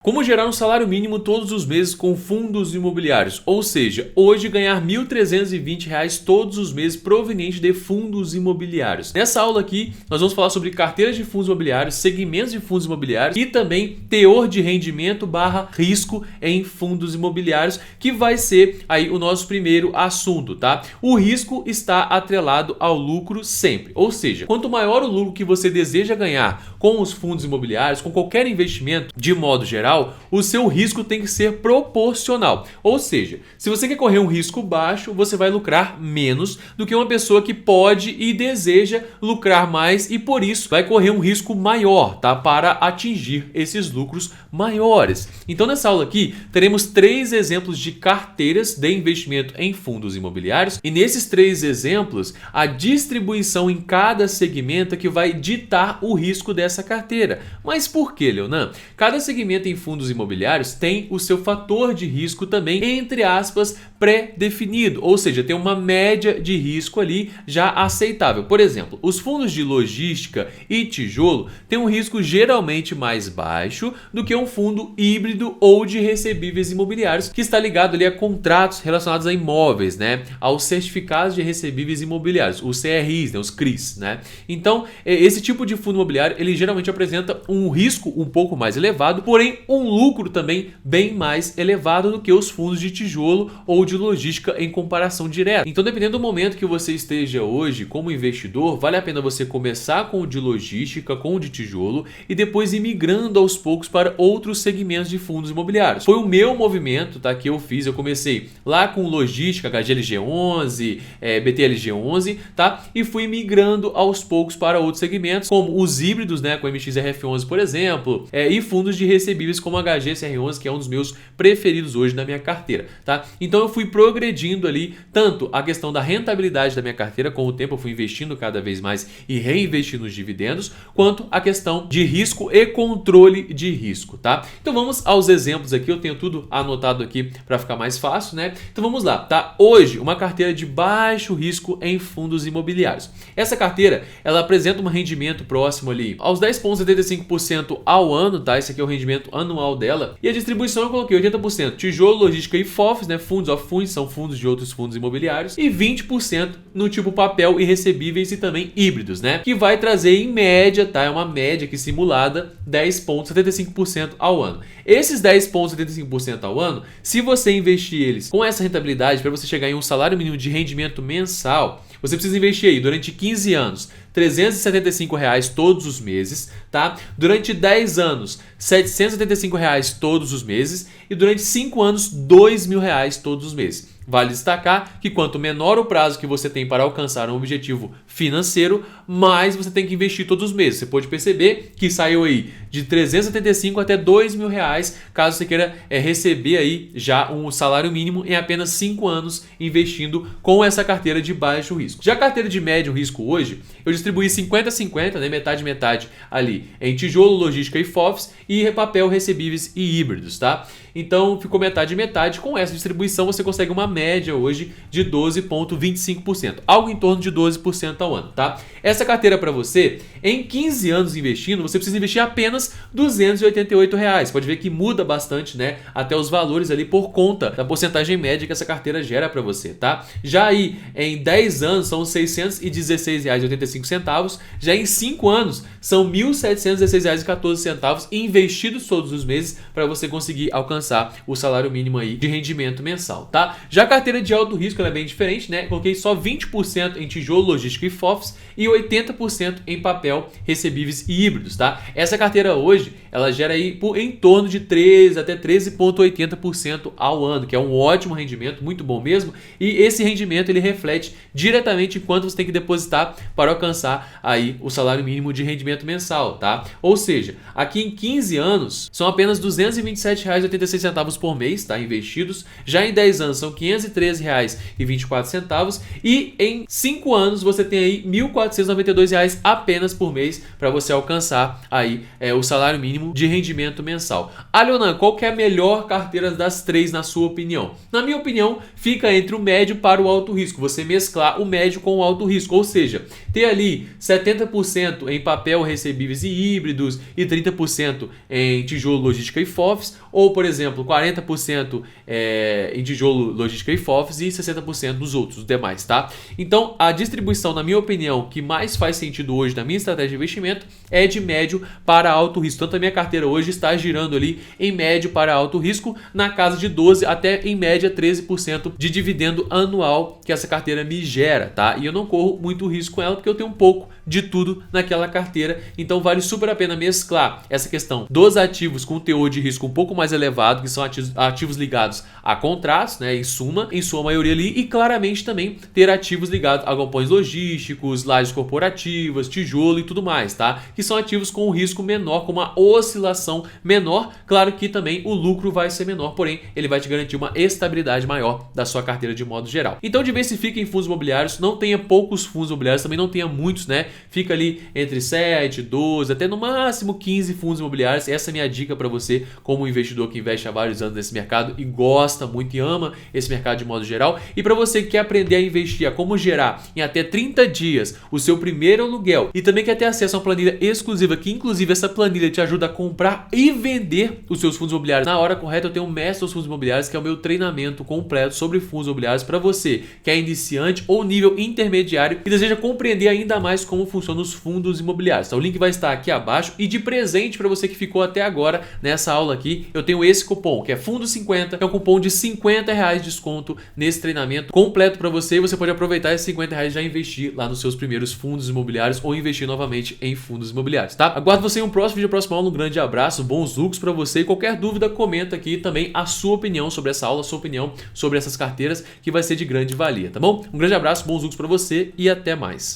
Como gerar um salário mínimo todos os meses com fundos imobiliários? Ou seja, hoje ganhar R$ 1.320 todos os meses proveniente de fundos imobiliários. Nessa aula aqui, nós vamos falar sobre carteiras de fundos imobiliários, segmentos de fundos imobiliários e também teor de rendimento / risco em fundos imobiliários, que vai ser aí o nosso primeiro assunto, tá? O risco está atrelado ao lucro sempre. Ou seja, quanto maior o lucro que você deseja ganhar com os fundos imobiliários, com qualquer investimento de modo geral, o seu risco tem que ser proporcional. Ou seja, se você quer correr um risco baixo, você vai lucrar menos do que uma pessoa que pode e deseja lucrar mais e por isso vai correr um risco maior, tá? Para atingir esses lucros maiores. Então nessa aula aqui teremos 3 exemplos de carteiras de investimento em fundos imobiliários e nesses 3 exemplos a distribuição em cada segmento é que vai ditar o risco dessa carteira. Mas por que, Leonan? Cada segmento em fundos imobiliários tem o seu fator de risco também, entre aspas, pré-definido, ou seja, tem uma média de risco ali já aceitável. Por exemplo, os fundos de logística e tijolo têm um risco geralmente mais baixo do que um fundo híbrido ou de recebíveis imobiliários, que está ligado ali a contratos relacionados a imóveis, né? Aos certificados de recebíveis imobiliários, os CRIs, né? Os CRIs, né? Então, esse tipo de fundo imobiliário, ele geralmente apresenta um risco um pouco mais elevado, porém um lucro também bem mais elevado do que os fundos de tijolo ou de logística em comparação direta. Então, dependendo do momento que você esteja hoje como investidor, vale a pena você começar com o de logística, com o de tijolo e depois ir migrando aos poucos para outros segmentos de fundos imobiliários. Foi o meu movimento, tá, que eu fiz. Eu comecei lá com logística, HGLG11, BTLG11, tá? E fui migrando aos poucos para outros segmentos, como os híbridos, né, com MXRF11, por exemplo, e fundos de recebíveis como HGCR11, que é um dos meus preferidos hoje na minha carteira, tá? Então eu fui progredindo ali tanto a questão da rentabilidade da minha carteira, com o tempo eu fui investindo cada vez mais e reinvestindo nos dividendos, quanto a questão de risco e controle de risco, tá? Então vamos aos exemplos aqui, eu tenho tudo anotado aqui para ficar mais fácil, né? Então vamos lá, tá? Hoje, uma carteira de baixo risco em fundos imobiliários. Essa carteira, ela apresenta um rendimento próximo ali aos 10,75% ao ano, tá? Esse aqui é o rendimento anual dela. E a distribuição eu coloquei 80% tijolo, logística e FOFs, né? Fundos of funds, são fundos de outros fundos imobiliários. E 20% no tipo papel e recebíveis e também híbridos, né? Que vai trazer em média, tá? É uma média aqui simulada, 10,75% ao ano. Esses 10,75% ao ano, se você investir eles com essa rentabilidade, para você chegar em um salário mínimo de rendimento mensal, você precisa investir aí durante 15 anos R$ 375 todos os meses, tá? Durante 10 anos, R$ 775 todos os meses e durante 5 anos, R$ 2.000 todos os meses. Vale destacar que quanto menor o prazo que você tem para alcançar um objetivo financeiro, mais você tem que investir todos os meses. Você pode perceber que saiu aí de 375 até R$ 2.000, caso você queira receber aí já um salário mínimo em apenas 5 anos investindo com essa carteira de baixo risco. Já a carteira de médio risco hoje, eu distribuí 50-50, né, metade ali em tijolo, logística e FOFs e papel, recebíveis e híbridos, tá? Então ficou metade. Com essa distribuição você consegue uma média hoje de 12,25%, algo em torno de 12% ao ano, tá? Essa carteira para você, em 15 anos investindo, você precisa investir apenas R$ 288. Pode ver que muda bastante, né? Até os valores ali por conta da porcentagem média que essa carteira gera para você, tá? Já aí em 10 anos são R$ 616,85, já em 5 anos são R$ 1.716,14 investidos todos os meses para você conseguir alcançar o salário mínimo aí de rendimento mensal, tá? Já a carteira de alto risco ela é bem diferente, né? Coloquei só 20% em tijolo, logística e FOFs e 80% em papel, recebíveis e híbridos, tá? Essa carteira hoje, ela gera aí em torno de 13 até 13,80% ao ano, que é um ótimo rendimento, muito bom mesmo, e esse rendimento ele reflete diretamente quanto você tem que depositar para alcançar aí o salário mínimo de rendimento mensal, tá? Ou seja, aqui em 15 anos são apenas R$ 227,86 por mês, tá? Investidos. Já em 10 anos são R$ 513,24 e em 5 anos você tem aí R$ 1.492 apenas por mês para você alcançar aí o salário mínimo de rendimento mensal. Leonan, qual que é a melhor carteira das 3 na sua opinião? Na minha opinião, fica entre o médio para o alto risco. Você mesclar o médio com o alto risco, ou seja, ter ali 70% em papel, recebíveis e híbridos e 30% em tijolo, logística e FOFs, ou, por exemplo, 40% em tijolo, logística e FOFs e 60% dos outros, os demais, tá? Então, a distribuição, na minha opinião, que mais faz sentido hoje na minha estratégia de investimento é de médio para alto risco. Tanto a minha carteira hoje está girando ali em médio para alto risco, na casa de 12% até em média 13% de dividendo anual que essa carteira me gera, tá? E eu não corro muito risco com ela porque eu tenho um pouco de tudo naquela carteira, então vale super a pena mesclar essa questão dos ativos com teor de risco um pouco mais elevado, que são ativos ligados a contratos, né, em sua maioria ali, e claramente também ter ativos ligados a galpões logísticos, lajes corporativas, tijolo e tudo mais, tá? Que são ativos com um risco menor, com uma oscilação menor. Claro que também o lucro vai ser menor, porém ele vai te garantir uma estabilidade maior da sua carteira de modo geral. Então diversifique em fundos imobiliários, não tenha poucos fundos imobiliários, também não tenha muitos, né? Fica ali entre 7, 12, até no máximo 15 fundos imobiliários. Essa é a minha dica para você como investidor que investe há vários anos nesse mercado e gosta muito e ama esse mercado de modo geral. E para você que quer aprender a investir, a como gerar em até 30 dias o seu primeiro aluguel e também quer ter acesso a uma planilha exclusiva, que inclusive essa planilha te ajuda a comprar e vender os seus fundos imobiliários na hora correta, eu tenho o Mestre dos Fundos Imobiliários, que é o meu treinamento completo sobre fundos imobiliários para você que é iniciante ou nível intermediário e deseja compreender ainda mais como funcionam os fundos imobiliários. Então o link vai estar aqui abaixo, e de presente para você que ficou até agora nessa aula aqui, eu tenho esse cupom que é FUNDO50, que é um cupom de R$50 de desconto nesse treinamento completo para você, e você pode aproveitar esses R$50 e já investir lá nos seus primeiros fundos imobiliários ou investir novamente em fundos imobiliários, tá? Aguardo você em um próximo vídeo, próxima aula. Um grande abraço, bons lucros para você, e qualquer dúvida comenta aqui também a sua opinião sobre essa aula, a sua opinião sobre essas carteiras, que vai ser de grande valia, tá bom? Um grande abraço, bons lucros para você e até mais.